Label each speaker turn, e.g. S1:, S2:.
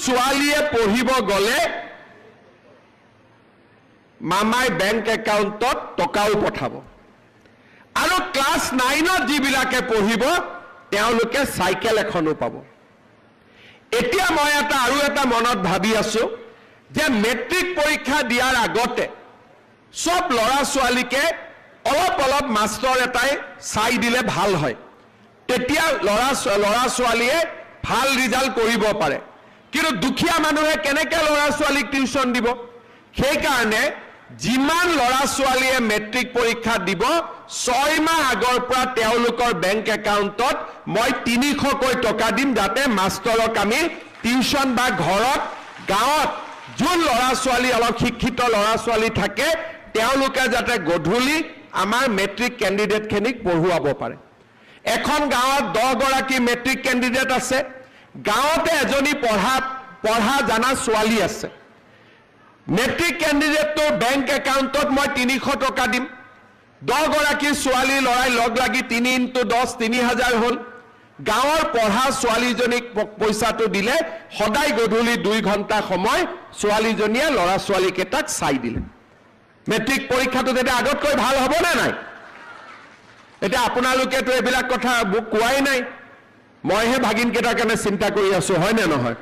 S1: ছোৱালীয়ে পঢ়িব গ'লে মামাই বেংক একাউণ্টত টকাও পঠাব আৰু ক্লাছ 9ত যিবিলাকে পঢ়িব তেওঁলোকে চাইকেল এখনো পাব এতিয়া মই আৰু এটা মনত ভাবি আছো যে মেট্ৰিক পৰীক্ষা দিয়াৰ আগতে সব ল'ৰা ছোৱালীকে অলপ মাষ্টৰ এটাই চাই দিলে ভাল হয় তেতিয়া ল'ৰা ছোৱালীয়ে ভাল ৰিজাল্ট কৰিব পাৰে কিন্তু দুখীয়া মানুহে কেনেকৈ ল'ৰা ছোৱালীক টিউচন দিব সেই কাৰণে যিমান ল'ৰা ছোৱালীয়ে মেট্ৰিক পৰীক্ষা দিব 6 মাহ আগৰ পৰা তেওঁলোকৰ বেংক একাউণ্টত মই 300 টকা দিম যাতে মাষ্টৰক আমি টিউচন বা ঘৰত গাঁৱত যোন ল'ৰা ছোৱালী অলপ শিক্ষিত ল'ৰা ছোৱালী থাকে তেওঁলোকে যাতে গধূলি আমাৰ মেট্ৰিক ক্যান্ডিডেটখিনিক পঢ়ুৱাব পাৰে এখন গাঁৱত 10 গৰাকী মেট্ৰিক ক্যান্ডিডেট আছে গাঁৱতে এজনী পঢ়া জানা ছোৱালী আছে মেট্ৰিক ক্যান্ডিডেটটো বেংক একাউণ্টত মই 300 টকা দিম 10 গৰাকী ছোৱালী লৰাই লগ লাগি 3 × 10 3000 হ'ল গাঁৱৰ পঢ়া ছোৱালীজনীক পইচাটো দিলে সদায় গধূলি 2 ঘণ্টা সময় ছোৱালীজনীয়ে ল'ৰা ছোৱালীকেইটাক চাই দিলে মেট্ৰিক পৰীক্ষাটো তেতিয়া আগতকৈ ভাল হ'ব নে নাই এটা আপোনালোকেতো এবিলাক কথা বুক কোৱাই নাই মইহে ভাগিনকেইটাৰ কাৰণে চিন্তা কৰি আছো হয় নে নহয়